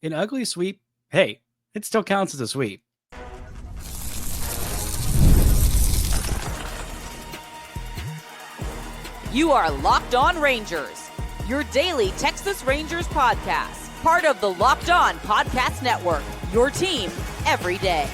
An ugly sweep, hey, it still counts as a sweep. You are Locked On Rangers, your daily Texas Rangers podcast, part of the Locked On Podcast Network, your team every day.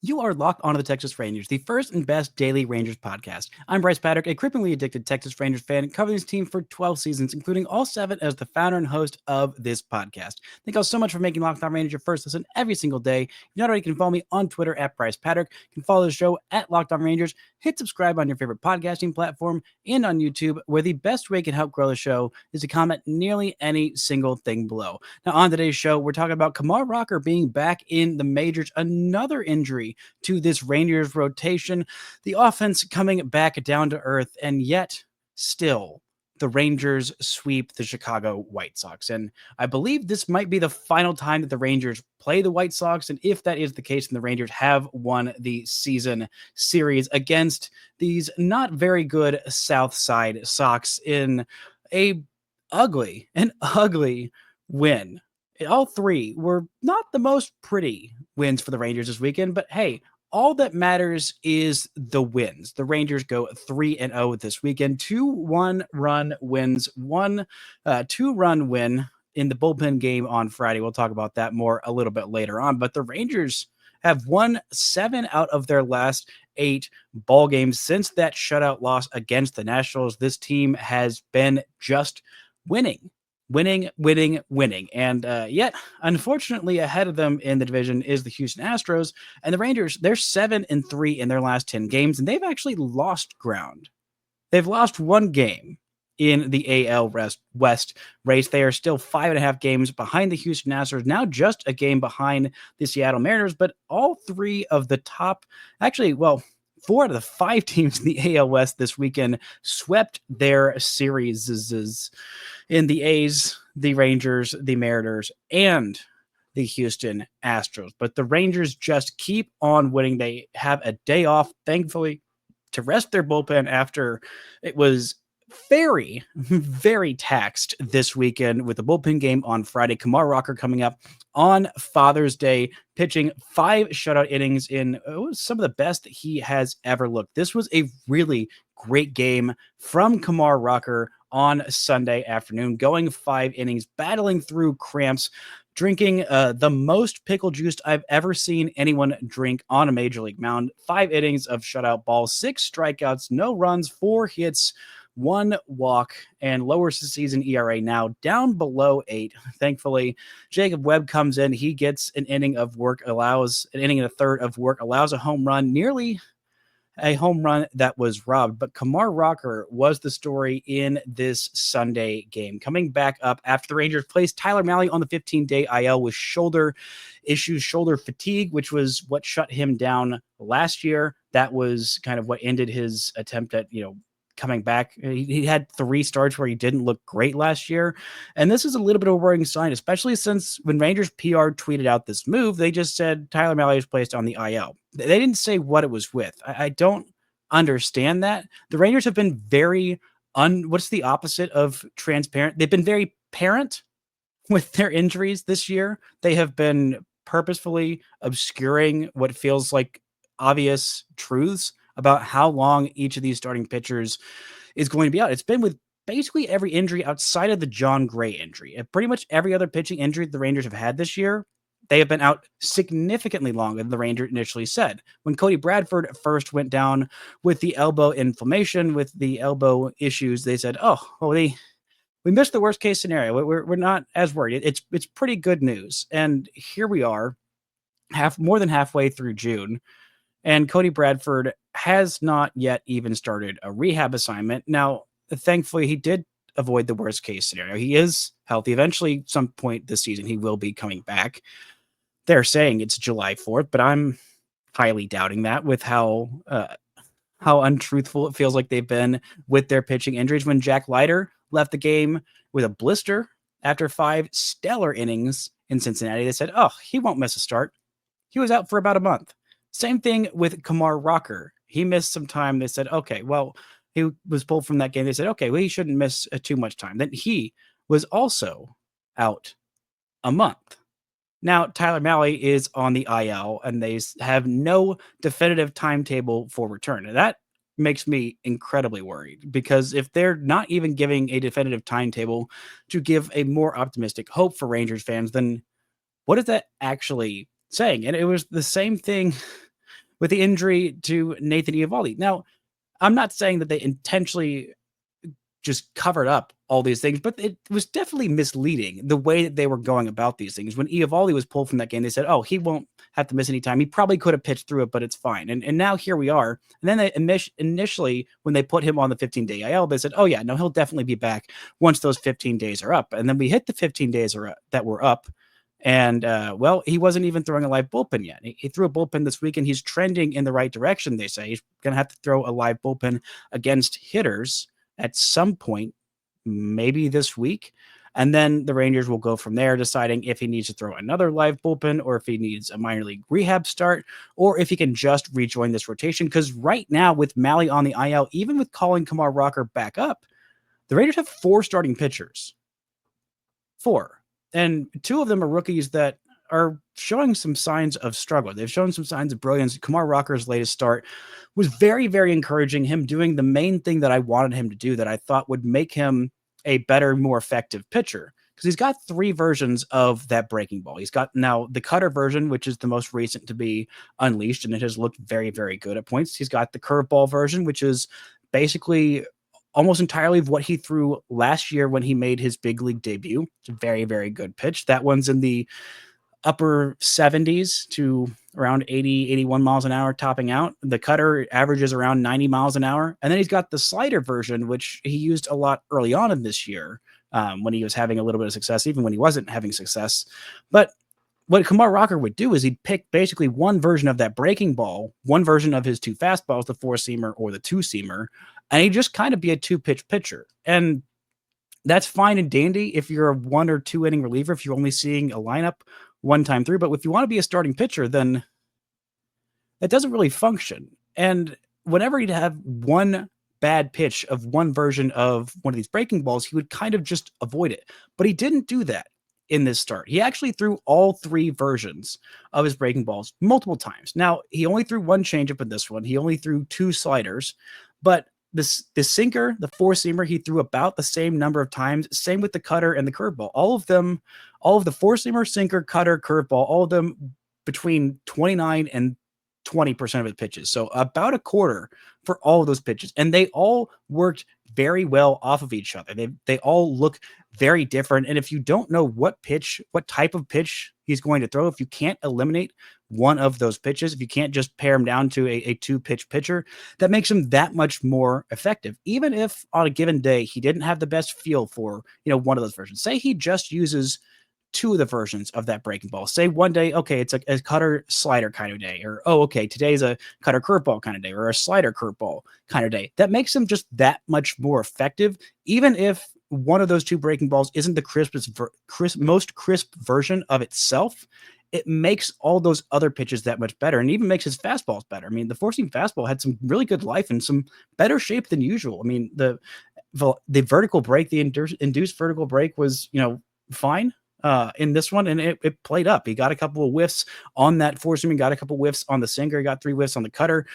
You are locked onto the Texas Rangers, the first and best daily Rangers podcast. I'm Bryce Patrick, a cripplingly addicted Texas Rangers fan, covering this team for 12 seasons, including all 7 as the founder and host of this podcast. Thank you all so much for making Locked On Rangers your first listen every single day. If you not already, can follow me on Twitter at Bryce Patrick. You can follow the show at Locked On Rangers. Hit subscribe on your favorite podcasting platform and on YouTube, where the best way you can help grow the show is to comment nearly any single thing below. Now, on today's show, we're talking about Kumar Rocker being back in the majors, another injury to this Rangers rotation, the offense coming back down to earth, and yet still the Rangers sweep the Chicago White Sox. And I believe this might be the final time that the Rangers play the White Sox. And if that is the case, then the Rangers have won the season series against these not very good South Side Sox in an ugly win. All 3 were not the most pretty wins for the Rangers this weekend, but hey, all that matters is the wins. The Rangers go 3-0 this weekend, 2 1-run wins, 1 2-run win in the bullpen game on Friday. We'll talk about that more a little bit later on, but the Rangers have won 7 out of their last 8 ball games since that shutout loss against the Nationals. This team has been just winning. And yet, unfortunately, ahead of them in the division is the Houston Astros. And the Rangers, they're 7-3 in their last 10 games, and they've actually lost ground. They've lost 1 game in the AL West race. They are still 5.5 games behind the Houston Astros, now just a game behind the Seattle Mariners. But all 3 of the top, 4 out of the 5 teams in the AL West this weekend swept their series in the A's, the Rangers, the Mariners, and the Houston Astros. But the Rangers just keep on winning. They have a day off, thankfully, to rest their bullpen after it was very, very taxed this weekend with the bullpen game on Friday. Kumar Rocker coming up on Father's Day, pitching 5 shutout innings in some of the best that he has ever looked. This was a really great game from Kumar Rocker on Sunday afternoon, going 5 innings, battling through cramps, drinking the most pickle juice I've ever seen anyone drink on a major league mound. 5 innings of shutout balls, 6 strikeouts, no runs, 4 hits, 1 walk, and lowers the season ERA now down below 8. Thankfully, Jacob Webb comes in. He gets an inning of work, allows an inning and a third of work, allows a home run, nearly a home run that was robbed. But Kumar Rocker was the story in this Sunday game, coming back up after the Rangers placed Tyler Mahle on the 15-day IL with shoulder issues, shoulder fatigue, which was what shut him down last year. That was kind of what ended his attempt at, coming back. He had 3 starts where he didn't look great last year. And this is a little bit of a worrying sign, especially since when Rangers PR tweeted out this move, they just said Tyler Mahle is placed on the IL. They didn't say what it was with. I don't understand that. The Rangers have been very what's the opposite of transparent? They've been very parent with their injuries this year. They have been purposefully obscuring what feels like obvious truths about how long each of these starting pitchers is going to be out. It's been with basically every injury outside of the John Gray injury. And pretty much every other pitching injury the Rangers have had this year, they have been out significantly longer than the Rangers initially said. When Cody Bradford first went down with the elbow inflammation, with the elbow issues, they said, we missed the worst case scenario. We're not as worried. It's pretty good news. And here we are, more than halfway through June, and Cody Bradford has not yet even started a rehab assignment. Now, thankfully, he did avoid the worst case scenario. He is healthy. Eventually, some point this season, he will be coming back. They're saying it's July 4th, but I'm highly doubting that with how untruthful it feels like they've been with their pitching injuries. When Jack Leiter left the game with a blister after 5 stellar innings in Cincinnati, they said, he won't miss a start. He was out for about a month. Same thing with Kumar Rocker. He missed some time. They said, okay, well, he was pulled from that game. They said, okay, well, he shouldn't miss too much time. Then he was also out a month. Now, Tyler Mahle is on the IL, and they have no definitive timetable for return. And that makes me incredibly worried because if they're not even giving a definitive timetable to give a more optimistic hope for Rangers fans, then what is that actually saying? And it was the same thing with the injury to Nathan Eovaldi. Now, I'm not saying that they intentionally just covered up all these things, but it was definitely misleading the way that they were going about these things. When Eovaldi was pulled from that game, they said, "Oh, he won't have to miss any time. He probably could have pitched through it, but it's fine." And now here we are. And then they initially, when they put him on the 15-day IL, they said, "Oh yeah, no, he'll definitely be back once those 15 days are up." And then we hit the 15 days that were up. And well, he wasn't even throwing a live bullpen yet. He threw a bullpen this week, and he's trending in the right direction. They say he's going to have to throw a live bullpen against hitters at some point, maybe this week. And then the Rangers will go from there, deciding if he needs to throw another live bullpen or if he needs a minor league rehab start or if he can just rejoin this rotation. Because right now, with Mahle on the IL, even with calling Kumar Rocker back up, the Rangers have 4 starting pitchers. 4. And 2 of them are rookies that are showing some signs of struggle. They've shown some signs of brilliance. Kumar Rocker's latest start was very, very encouraging. Him doing the main thing that I wanted him to do that I thought would make him a better, more effective pitcher. Because he's got 3 versions of that breaking ball. He's got now the cutter version, which is the most recent to be unleashed, and it has looked very, very good at points. He's got the curveball version, which is basically almost entirely of what he threw last year when he made his big league debut. It's a very, very good pitch. That one's in the upper 70s to around 80, 81 miles an hour topping out. The cutter averages around 90 miles an hour. And then he's got the slider version, which he used a lot early on in this year when he was having a little bit of success, even when he wasn't having success. But what Kumar Rocker would do is he'd pick basically one version of that breaking ball, one version of his 2 fastballs, the 4-seamer or the 2-seamer, and he'd just kind of be a 2-pitch pitcher. And that's fine and dandy if you're a 1 or 2 inning reliever, if you're only seeing a lineup one time through. But if you want to be a starting pitcher, then that doesn't really function. And whenever he'd have one bad pitch of one version of one of these breaking balls, he would kind of just avoid it. But he didn't do that in this start. He actually threw all 3 versions of his breaking balls multiple times. Now, he only threw 1 changeup in this one. He only threw 2 sliders, but the sinker, the 4-seamer, he threw about the same number of times. Same with the cutter and the curveball. All of the 4-seamer, sinker, cutter, curveball, all of them between 29 and 20% of his pitches. So about a quarter for all of those pitches. And they all worked very well off of each other. They all look very different. And if you don't know what type of pitch he's going to throw, if you can't eliminate one of those pitches, if you can't just pare him down to a 2-pitch pitcher, that makes him that much more effective. Even if on a given day he didn't have the best feel for, one of those versions. Say he just uses 2 of the versions of that breaking ball. Say one day, okay, it's a cutter slider kind of day, or okay, today's a cutter curveball kind of day, or a slider curveball kind of day. That makes him just that much more effective, even if one of those 2 breaking balls isn't the most crisp version of itself. It makes all those other pitches that much better, and even makes his fastballs better. I mean, the 4-seam fastball had some really good life and some better shape than usual. I mean, the vertical break, the induced vertical break was, fine in this one, and it played up. He got a couple of whiffs on that 4-seam, got a couple of whiffs on the sinker, got 3 whiffs on the cutter.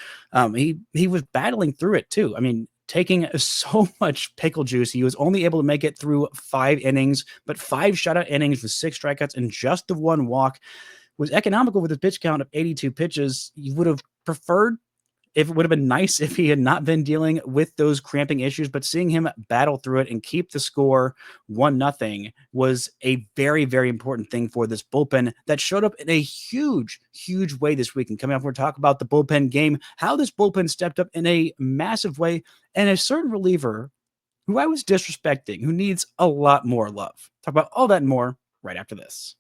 He was battling through it too. I mean, taking so much pickle juice, he was only able to make it through 5 innings, but 5 shutout innings with 6 strikeouts and just the 1 walk was economical with a pitch count of 82 pitches. You would have preferred, if it would have been nice if he had not been dealing with those cramping issues, but seeing him battle through it and keep the score 1-0 was a very, very important thing for this bullpen that showed up in a huge, huge way this week. And coming up, we're talking about the bullpen game, how this bullpen stepped up in a massive way, and a certain reliever who I was disrespecting, who needs a lot more love. Talk about all that and more right after this.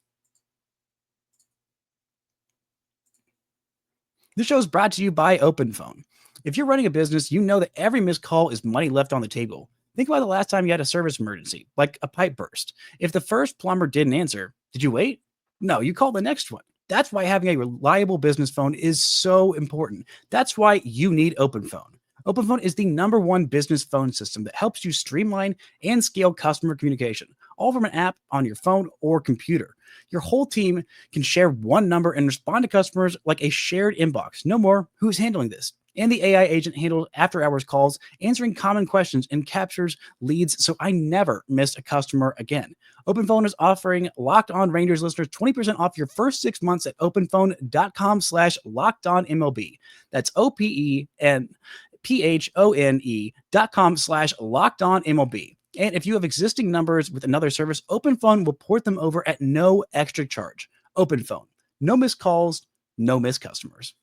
This show is brought to you by OpenPhone. If you're running a business, you know that every missed call is money left on the table. Think about the last time you had a service emergency, like a pipe burst. If the first plumber didn't answer, did you wait? No, you call the next one. That's why having a reliable business phone is so important. That's why you need OpenPhone. OpenPhone is the #1 business phone system that helps you streamline and scale customer communication, all from an app on your phone or computer. Your whole team can share one number and respond to customers like a shared inbox. No more, who's handling this? And the AI agent handles after hours calls, answering common questions and captures leads so I never miss a customer again. OpenPhone is offering Locked On Rangers listeners 20% off your first 6 months at openphone.com/lockedonmlb. That's OPENPHONE.com/lockedonmlb. And if you have existing numbers with another service, OpenPhone will port them over at no extra charge. OpenPhone. No missed calls, no missed customers.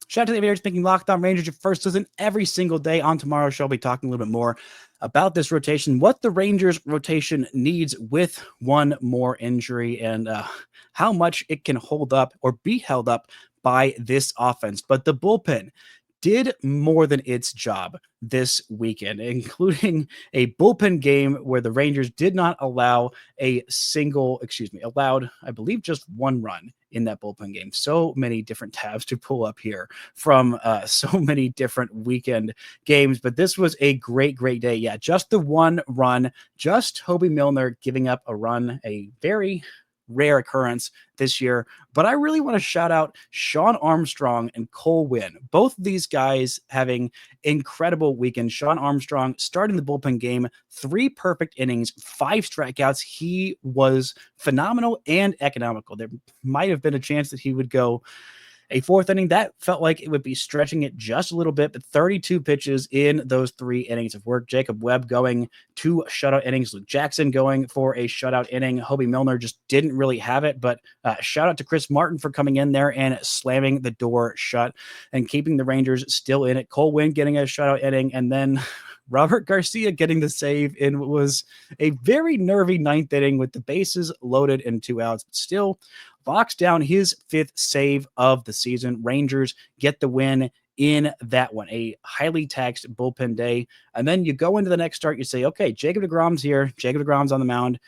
Shout out to the Aviators making Locked On Rangers your first listen every single day. On tomorrow's show, I'll be talking a little bit more about this rotation, what the Rangers rotation needs with one more injury, and how much it can hold up or be held up by this offense. But the bullpen did more than its job this weekend, including a bullpen game where the Rangers did not allow allowed, I believe, just one run in that bullpen game. So many different tabs to pull up here from so many different weekend games, but this was a great day. Yeah, just the one run, just Hobie Milner giving up a run, a very rare occurrence this year. But I really want to shout out Shawn Armstrong and Cole Winn. Both of these guys having incredible weekends. Shawn Armstrong starting the bullpen game, 3 perfect innings, 5 strikeouts. He was phenomenal and economical. There might have been a chance that he would go a 4th inning. That felt like it would be stretching it just a little bit, but 32 pitches in those 3 innings of work. Jacob Webb going 2 shutout innings. Luke Jackson going for a shutout inning. Hobie Milner just didn't really have it, but shout out to Chris Martin for coming in there and slamming the door shut and keeping the Rangers still in it. Cole Winn getting a shutout inning, and then Robert Garcia getting the save in what was a very nervy 9th inning with the bases loaded and 2 outs. But still, locks down his 5th save of the season. Rangers get the win in that one, a highly taxed bullpen day. And then you go into the next start, you say, okay, Jacob deGrom's here. Jacob deGrom's on the mound.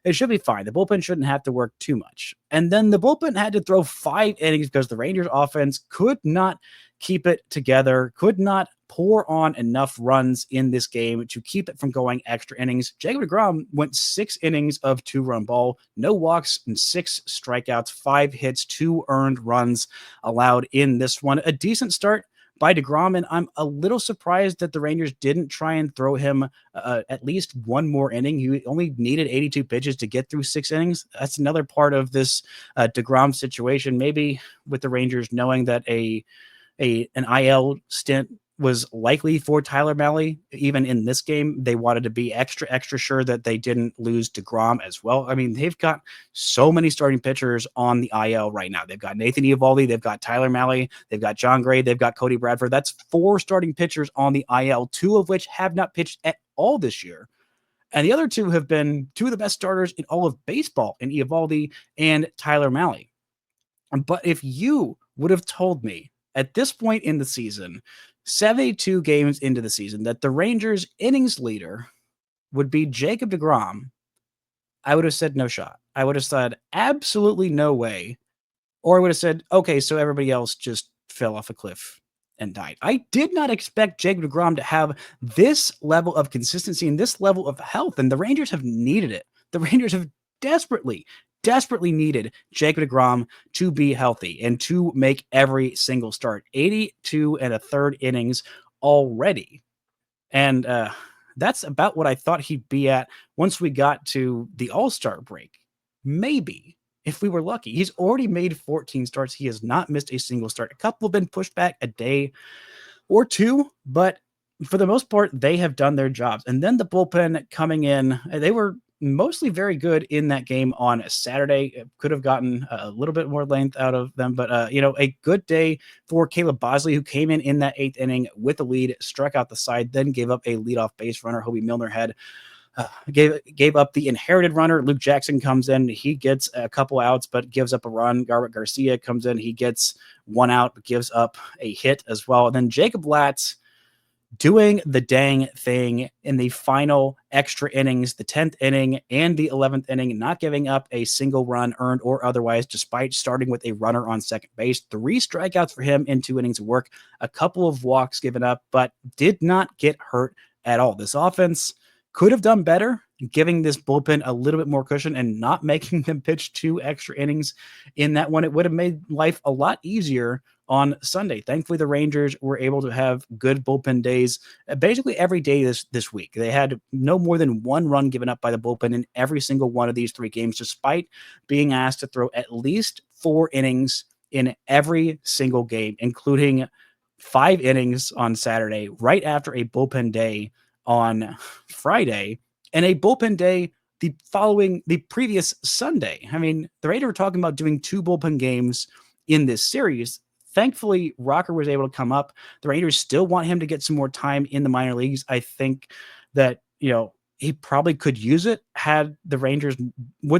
It should be fine. The bullpen shouldn't have to work too much. And then the bullpen had to throw 5 innings because the Rangers offense could not keep it together, could not pour on enough runs in this game to keep it from going extra innings. Jacob deGrom went 6 innings of 2-run ball, no walks and 6 strikeouts, 5 hits, 2 earned runs allowed in this one. A decent start by deGrom, and I'm a little surprised that the Rangers didn't try and throw him at least one more inning. He only needed 82 pitches to get through 6 innings. That's another part of this deGrom situation. Maybe with the Rangers knowing that an IL stint was likely for Tyler Mahle. Even in this game, they wanted to be extra sure that they didn't lose deGrom as well. I mean, they've got so many starting pitchers on the IL right now. They've got Nathan Eovaldi, they've got Tyler Mahle, they've got John Gray, they've got Cody Bradford. That's 4 starting pitchers on the IL, 2 of which have not pitched at all this year. And the other 2 have been 2 of the best starters in all of baseball in Eovaldi and Tyler Mahle. But if you would have told me at this point in the season, 72 games into the season, that the Rangers innings leader would be Jacob deGrom, I would have said no shot. I would have said absolutely no way. Or I would have said, okay, so everybody else just fell off a cliff and died. I did not expect Jacob deGrom to have this level of consistency and this level of health, and the Rangers have needed it. The Rangers have desperately needed Jacob deGrom to be healthy and to make every single start. 82 1/3 innings already. And that's about what I thought he'd be at once we got to the All-Star break. Maybe, if we were lucky. He's already made 14 starts. He has not missed a single start. A couple have been pushed back a day or 2, but for the most part, they have done their jobs. And then the bullpen coming in, they were mostly very good in that game on Saturday. Could have gotten a little bit more length out of them, but a good day for Caleb Bosley, who came in that 8th inning with a lead, struck out the side, then gave up a leadoff base runner. Hobie Milner had gave up the inherited runner. Luke Jackson comes in, he gets a couple outs, but gives up a run. Garcia comes in, he gets 1 out, but gives up a hit as well. And then Jacob Latz doing the dang thing in the final extra innings, the 10th inning and the 11th inning, not giving up a single run, earned or otherwise, despite starting with a runner on second base. 3 strikeouts for him in 2 innings of work, a couple of walks given up, but did not get hurt at all. This offense could have done better, giving this bullpen a little bit more cushion and not making them pitch 2 extra innings in that one. It would have made life a lot easier on Sunday. Thankfully, the Rangers were able to have good bullpen days basically every day this week. They had no more than 1 run given up by the bullpen in every single one of these 3 games, despite being asked to throw at least 4 innings in every single game, including 5 innings on Saturday, right after a bullpen day on Friday, and a bullpen day the previous Sunday. I mean, the Raiders were talking about doing 2 bullpen games in this series. Thankfully, Rocker was able to come up. The Raiders still want him to get some more time in the minor leagues. I think that, he probably could use it. Would the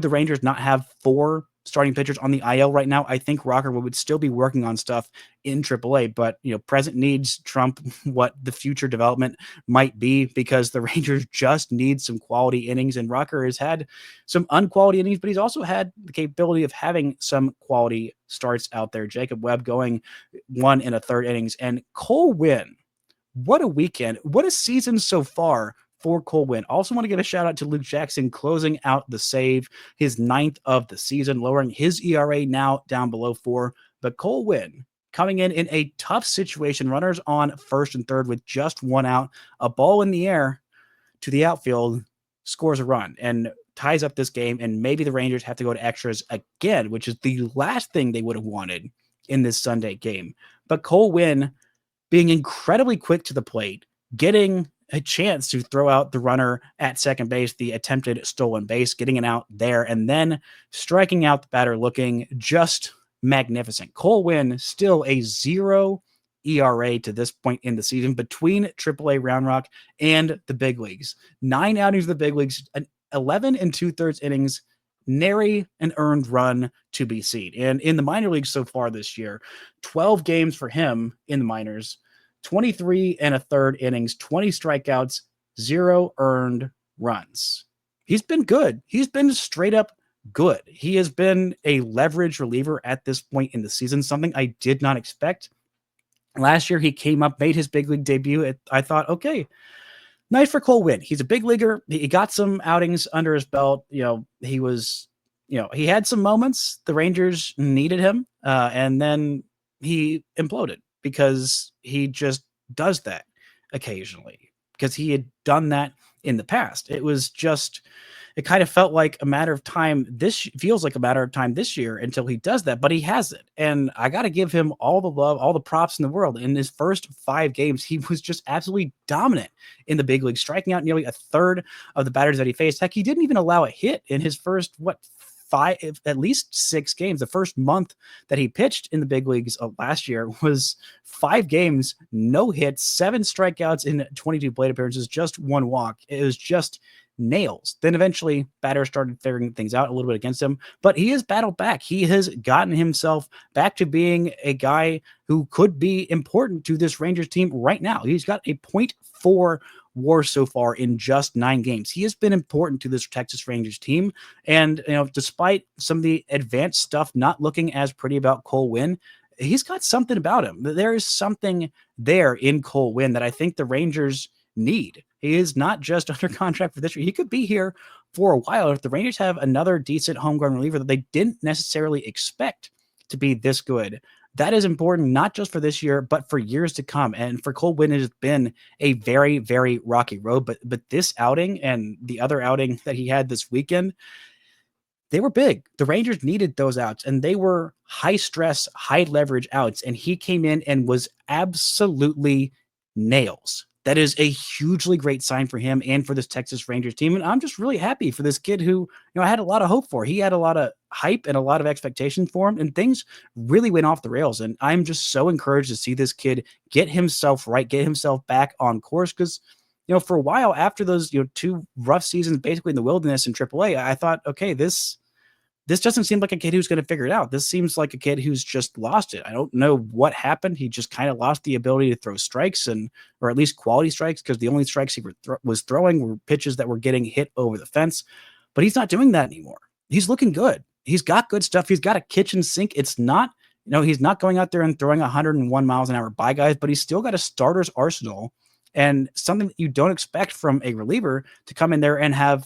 Rangers not have 4 starting pitchers on the IL right now? I think Rocker would still be working on stuff in AAA, but present needs trump what the future development might be, because the Rangers just need some quality innings, and Rocker has had some unquality innings, but he's also had the capability of having some quality starts out there. Jacob Webb going 1 1/3 innings, and Cole Winn. What a weekend. What a season so far for Cole Winn. Also want to give a shout out to Luke Jackson closing out the save, his 9th of the season, lowering his ERA now down below 4. But Cole Winn coming in a tough situation, runners on first and third with just 1 out, a ball in the air to the outfield, scores a run and ties up this game. And maybe the Rangers have to go to extras again, which is the last thing they would have wanted in this Sunday game. But Cole Winn being incredibly quick to the plate, getting a chance to throw out the runner at second base, the attempted stolen base, getting it out there, and then striking out the batter, looking just magnificent. Cole Winn still a 0 ERA to this point in the season between AAA Round Rock and the big leagues. 9 outings of the big leagues, 11 2/3 innings, nary an earned run to be seen. And in the minor leagues so far this year, 12 games for him in the minors, 23 1/3 innings, 20 strikeouts, 0 earned runs. He's been good. He's been straight up good. He has been a leverage reliever at this point in the season, something I did not expect. Last year, he came up, made his big league debut. I thought, okay, nice for Cole Winn. He's a big leaguer. He got some outings under his belt. He was, he had some moments. The Rangers needed him, and then he imploded, because he just does that occasionally, because he had done that in the past. It kind of felt like a matter of time. This feels like a matter of time this year until he does that, but he hasn't. And I got to give him all the love, all the props in the world. In his first 5 games, he was just absolutely dominant in the big league, striking out nearly 1/3 of the batters that he faced. Heck, he didn't even allow a hit in his first, at least 6 games. The first month that he pitched in the big leagues last year was 5 games, no hits, 7 strikeouts in 22 plate appearances, just 1 walk. It was just nails. Then eventually batters started figuring things out a little bit against him, but he has battled back. He has gotten himself back to being a guy who could be important to this Rangers team right now. He's got a .4 WAR so far in just 9 games. He has been important to this Texas Rangers team. And, despite some of the advanced stuff not looking as pretty about Cole Winn, he's got something about him. There is something there in Cole Winn that I think the Rangers need. He is not just under contract for this year. He could be here for a while if the Rangers have another decent homegrown reliever that they didn't necessarily expect to be this good. That is important, not just for this year, but for years to come. And for Cole Winn, it has been a very, very rocky road. But this outing and the other outing that he had this weekend, they were big. The Rangers needed those outs, and they were high stress, high leverage outs. And he came in and was absolutely nails. That is a hugely great sign for him and for this Texas Rangers team. And I'm just really happy for this kid who, I had a lot of hope for. He had a lot of hype and a lot of expectations for him, and things really went off the rails. And I'm just so encouraged to see this kid get himself right, get himself back on course. Because, for a while after those, 2 rough seasons, basically in the wilderness in AAA, I thought, okay, this doesn't seem like a kid who's going to figure it out. This seems like a kid who's just lost it. I don't know what happened. He just kind of lost the ability to throw strikes, or at least quality strikes, because the only strikes he was throwing were pitches that were getting hit over the fence. But he's not doing that anymore. He's looking good. He's got good stuff. He's got a kitchen sink. It's not, he's not going out there and throwing 101 miles an hour by guys, but he's still got a starter's arsenal and something that you don't expect from a reliever to come in there and have,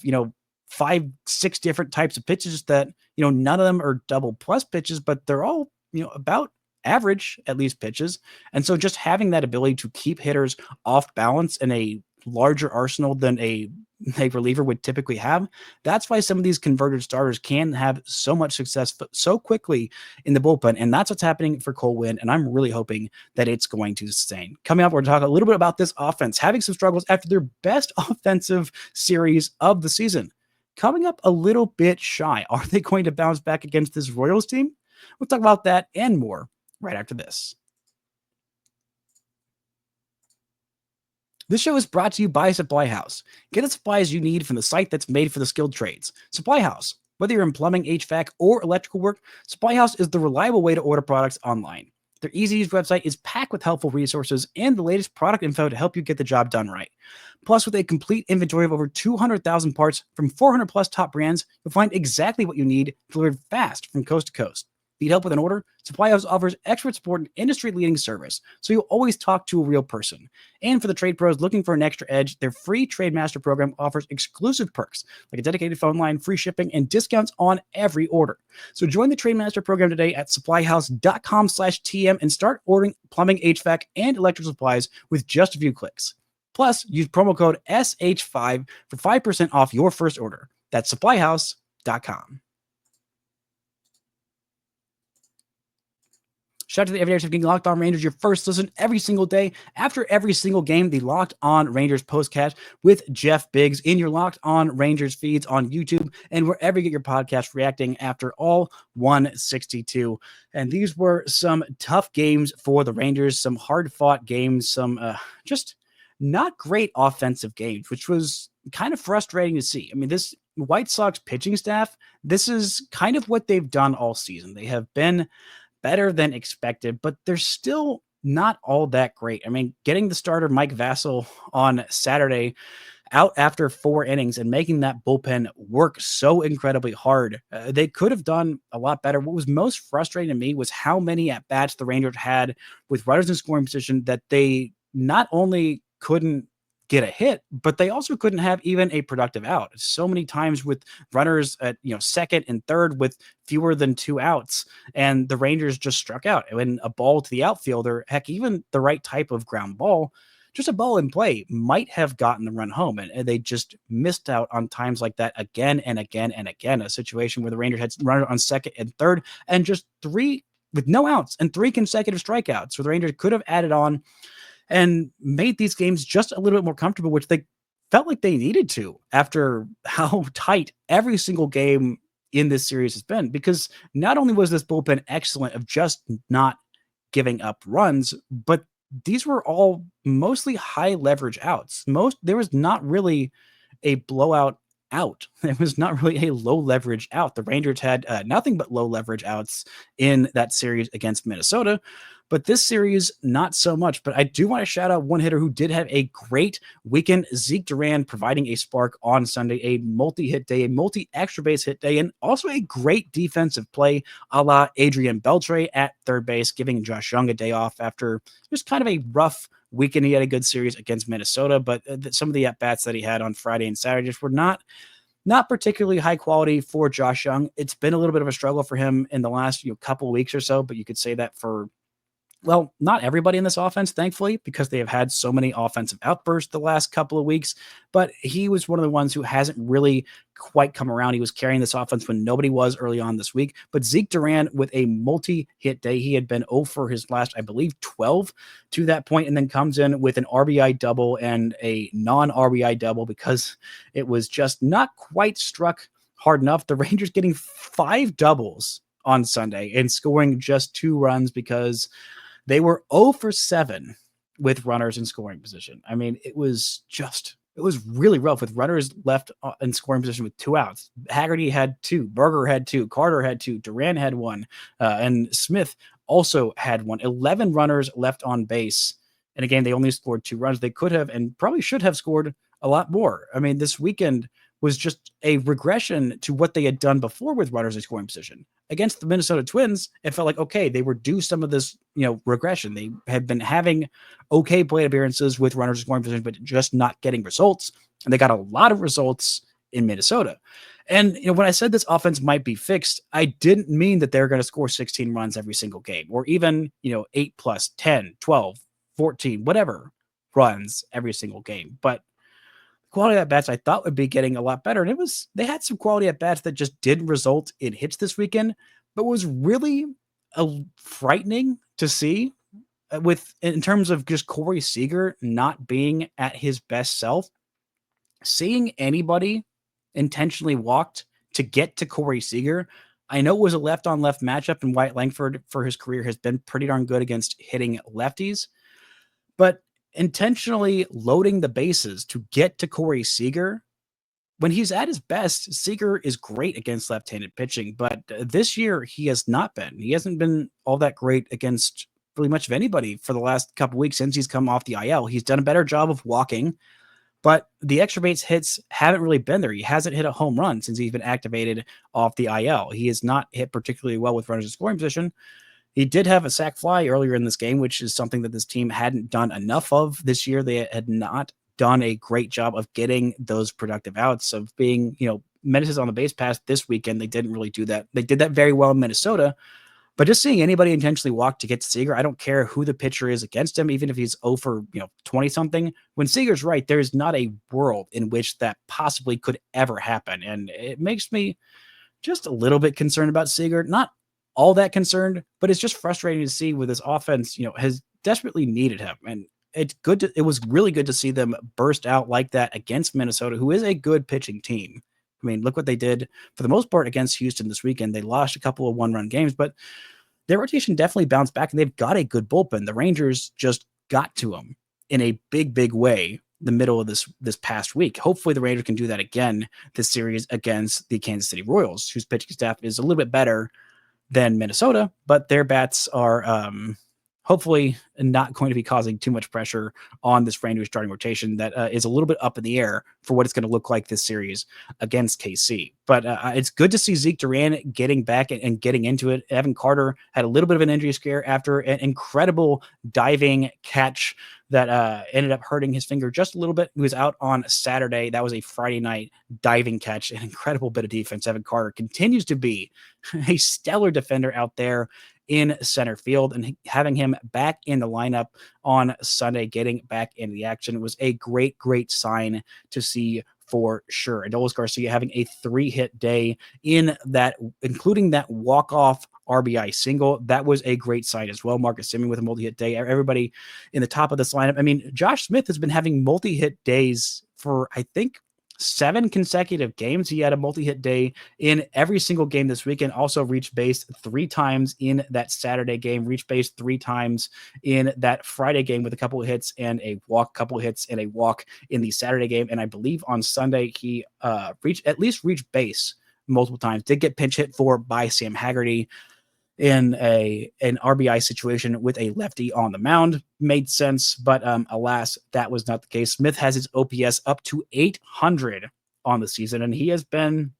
5, 6 different types of pitches that, none of them are double plus pitches, but they're all, about average at least pitches. And so just having that ability to keep hitters off balance in a larger arsenal than a reliever would typically have. That's why some of these converted starters can have so much success so quickly in the bullpen. And that's what's happening for Cole Winn. And I'm really hoping that it's going to sustain. Coming up, we're going to talk a little bit about this offense having some struggles after their best offensive series of the season. Coming up a little bit shy. Are they going to bounce back against this Royals team? We'll talk about that and more right after this. This show is brought to you by Supply House. Get the supplies you need from the site that's made for the skilled trades. Supply House. Whether you're in plumbing, HVAC, or electrical work, Supply House is the reliable way to order products online. Their easy-to-use website is packed with helpful resources and the latest product info to help you get the job done right. Plus, with a complete inventory of over 200,000 parts from 400 plus top brands, you'll find exactly what you need delivered fast from coast to coast. Need help with an order? Supply House offers expert support and industry-leading service, so you'll always talk to a real person. And for the trade pros looking for an extra edge, their free Trade Master program offers exclusive perks, like a dedicated phone line, free shipping, and discounts on every order. So join the Trade Master program today at supplyhouse.com/TM and start ordering plumbing, HVAC, and electrical supplies with just a few clicks. Plus, use promo code SH5 for 5% off your first order. That's supplyhouse.com. Shout out to the Everyday Getting Locked On Rangers, your first listen every single day after every single game. The Locked On Rangers postcast with Jeff Biggs in your Locked On Rangers feeds on YouTube and wherever you get your podcast, reacting after all 162. And these were some tough games for the Rangers, some hard-fought games, some just not great offensive games, which was kind of frustrating to see. I mean, this White Sox pitching staff, this is kind of what they've done all season. They have been better than expected, but they're still not all that great. I mean, getting the starter Mike Vasil on Saturday out after 4 innings and making that bullpen work so incredibly hard, they could have done a lot better. What was most frustrating to me was how many at-bats the Rangers had with runners in scoring position that they not only couldn't get a hit, but they also couldn't have even a productive out. So many times with runners at second and third with fewer than 2 outs, and the Rangers just struck out. When a ball to the outfielder, heck, even the right type of ground ball, just a ball in play might have gotten the run home, and they just missed out on times like that again and again and again. A situation where the Rangers had runner on second and third, and just 3 with no outs and 3 consecutive strikeouts. So the Rangers could have added on and made these games just a little bit more comfortable, which they felt like they needed to after how tight every single game in this series has been. Because not only was this bullpen excellent of just not giving up runs, but these were all mostly high leverage outs. There was not really a blowout out. There was not really a low leverage out. The Rangers had nothing but low leverage outs in that series against Minnesota. But this series, not so much. But I do want to shout out one hitter who did have a great weekend, Zeke Duran, providing a spark on Sunday, a multi-hit day, a multi-extra base hit day, and also a great defensive play a la Adrian Beltre at third base, giving Josh Young a day off after just kind of a rough weekend. He had a good series against Minnesota, but some of the at-bats that he had on Friday and Saturday just were not particularly high quality for Josh Young. It's been a little bit of a struggle for him in the last couple of weeks or so, but you could say that for, well, not everybody in this offense, thankfully, because they have had so many offensive outbursts the last couple of weeks. But he was one of the ones who hasn't really quite come around. He was carrying this offense when nobody was early on this week. But Zeke Duran with a multi-hit day. He had been 0 for his last, I believe, 12 to that point, and then comes in with an RBI double and a non-RBI double because it was just not quite struck hard enough. The Rangers getting 5 doubles on Sunday and scoring just 2 runs because they were 0 for 7 with runners in scoring position. I mean, it was really rough with runners left in scoring position with 2 outs. Haggerty had 2, Berger had 2, Carter had 2, Duran had 1, and Smith also had 1. 11 runners left on base. And again, they only scored 2 runs. They could have and probably should have scored a lot more. I mean, this weekend was just a regression to what they had done before with runners in scoring position. Against the Minnesota Twins, it felt like, okay, they were due some of this, regression. They had been having okay plate appearances with runners in scoring position, but just not getting results. And they got a lot of results in Minnesota. And when I said this offense might be fixed, I didn't mean that they're going to score 16 runs every single game, or even 8 plus 10, 12, 14, whatever runs every single game. But quality at bats I thought would be getting a lot better. And they had some quality at bats that just didn't result in hits this weekend, but was really frightening to see in terms of just Corey Seager not being at his best self. Seeing anybody intentionally walked to get to Corey Seager, I know it was a left on left matchup, and Wyatt Langford for his career has been pretty darn good against hitting lefties, but intentionally loading the bases to get to Corey Seager, when he's at his best, Seager is great against left-handed pitching, but this year he has not been. He hasn't been all that great against really much of anybody for the last couple weeks since he's come off the IL. He's done a better job of walking, but the extra base hits haven't really been there. He hasn't hit a home run since he's been activated off the IL. He has not hit particularly well with runners in scoring position. He did have a sac fly earlier in this game, which is something that this team hadn't done enough of this year. They had not done a great job of getting those productive outs, of being, menaces on the base pass this weekend. They didn't really do that. They did that very well in Minnesota, but just seeing anybody intentionally walk to get to Seager, I don't care who the pitcher is against him, even if he's 0 for 20 something. When Seager's right, there's not a world in which that possibly could ever happen. And it makes me just a little bit concerned about Seager. Not all that concerned, but it's just frustrating to see with this offense, has desperately needed him. And it was really good to see them burst out like that against Minnesota, who is a good pitching team. I mean, look what they did for the most part against Houston this weekend. They lost a couple of one-run games, but their rotation definitely bounced back, and they've got a good bullpen. The Rangers just got to them in a big, big way the middle of this past week. Hopefully the Rangers can do that again this series against the Kansas City Royals, whose pitching staff is a little bit better than Minnesota, but their bats are hopefully not going to be causing too much pressure on this Rangers starting rotation that is a little bit up in the air for what it's going to look like this series against KC. But it's good to see Zeke Duran getting back and getting into it. Evan Carter had a little bit of an injury scare after an incredible diving catch that ended up hurting his finger just a little bit. He was out on Saturday. That was a Friday night diving catch, an incredible bit of defense. Evan Carter continues to be a stellar defender out there in center field, and having him back in the lineup on Sunday, getting back into the action, was a great, great sign to see for sure. Adolis Garcia having a 3-hit day in that, including that walk-off RBI single. That was a great sign as well. Marcus Semien with a multi-hit day. Everybody in the top of this lineup. I mean, Josh Smith has been having multi-hit days for, I think, 7 consecutive games. He had a multi-hit day in every single game this weekend. Also reached base 3 times in that Saturday game, reached base 3 times in that Friday game with a couple of hits and a walk, couple of hits and a walk in the Saturday game. And I believe on Sunday he reached base multiple times. Did get pinch hit for by Sam Haggerty in an RBI situation with a lefty on the mound. Made sense, but alas, that was not the case. Smith has his OPS up to 800 on the season, and he has been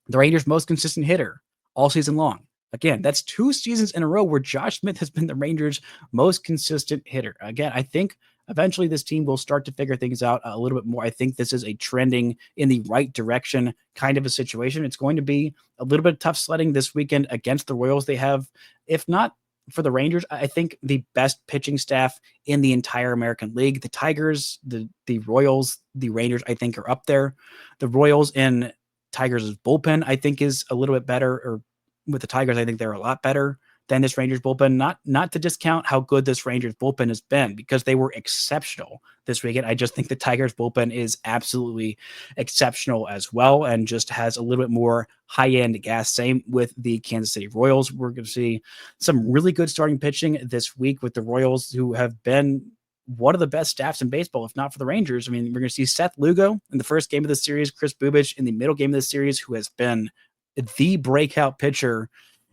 the Rangers' most consistent hitter all season long. Again, that's 2 seasons in a row where Josh Smith has been the Rangers' most consistent hitter. Again, I think eventually this team will start to figure things out a little bit more. I think this is a trending in the right direction kind of a situation. It's going to be a little bit of tough sledding this weekend against the Royals. They have, if not for the Rangers, I think the best pitching staff in the entire American League. The Tigers, the Royals, the Rangers, I think are up there. The Royals and Tigers' bullpen, I think, is a little bit better, or with the Tigers, I think they're a lot better than this Rangers bullpen. Not to discount how good this Rangers bullpen has been, because they were exceptional this weekend. I just think the Tigers bullpen is absolutely exceptional as well, and just has a little bit more high-end gas. Same with the Kansas City Royals. We're going to see some really good starting pitching this week with the Royals, who have been one of the best staffs in baseball, if not for the Rangers. I mean, we're going to see Seth Lugo in the first game of the series, Chris Bubich in the middle game of the series, who has been the breakout pitcher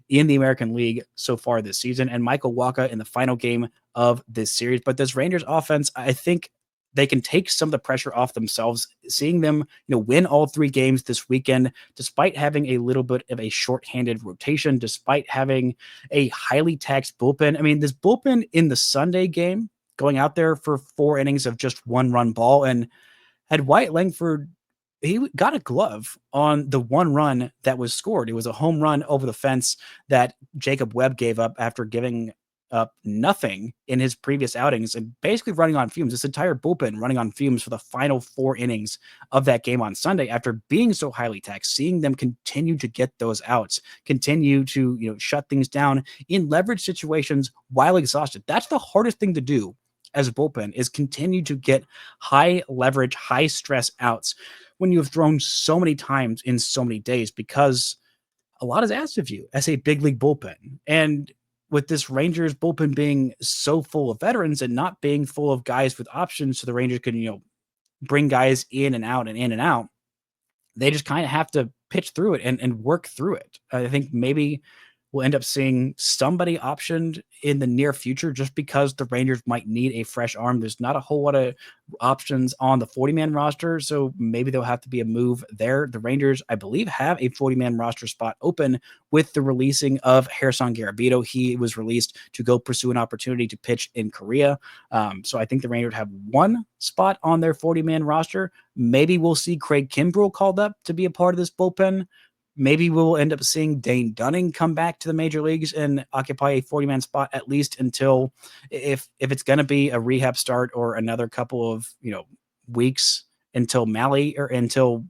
in the American League so far this season, and Michael Wacha in the final game of this series. But this Rangers offense, I think they can take some of the pressure off themselves, seeing them, win all 3 games this weekend, despite having a little bit of a shorthanded rotation, despite having a highly taxed bullpen. I mean, this bullpen in the Sunday game, going out there for 4 innings of just 1-run ball, and had Wyatt Langford, he got a glove on the 1 run that was scored. It was a home run over the fence that Jacob Webb gave up after giving up nothing in his previous outings and basically running on fumes. This entire bullpen running on fumes for the final 4 innings of that game on Sunday after being so highly taxed, seeing them continue to get those outs, continue to, shut things down in leverage situations while exhausted. That's the hardest thing to do as a bullpen, is continue to get high leverage, high stress outs when you have thrown so many times in so many days, because a lot is asked of you as a big league bullpen. And with this Rangers bullpen being so full of veterans and not being full of guys with options, so the Rangers can, bring guys in and out and in and out, they just kind of have to pitch through it and work through it. I think maybe we'll end up seeing somebody optioned in the near future just because the Rangers might need a fresh arm. There's not a whole lot of options on the 40-man roster, so maybe there'll have to be a move there. The Rangers, I believe, have a 40-man roster spot open with the releasing of Gerson Garabito. He was released to go pursue an opportunity to pitch in Korea. So I think the Rangers have 1 spot on their 40-man roster. Maybe we'll see Craig Kimbrell called up to be a part of this bullpen. Maybe we'll end up seeing Dane Dunning come back to the major leagues and occupy a 40-man spot, at least until, if it's going to be a rehab start or another couple of weeks until Mahle or until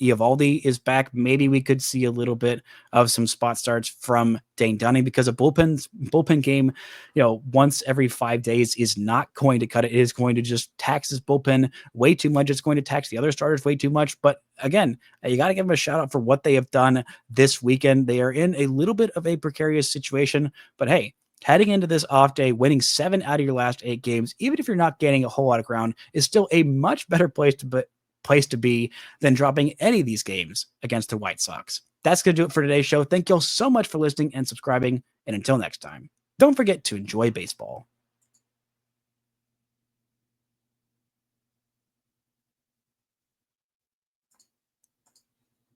Eovaldi is back, maybe we could see a little bit of some spot starts from Dane Dunning, because a bullpen game, once every 5 days is not going to cut it. It is going to just tax this bullpen way too much. It's going to tax the other starters way too much. But again, you got to give them a shout out for what they have done this weekend. They are in a little bit of a precarious situation, but hey, heading into this off day, winning 7 out of your last 8 games, even if you're not gaining a whole lot of ground, is still a much better place to be than dropping any of these games against the White Sox. That's going to do it for today's show. Thank you all so much for listening and subscribing. And until next time, don't forget to enjoy baseball.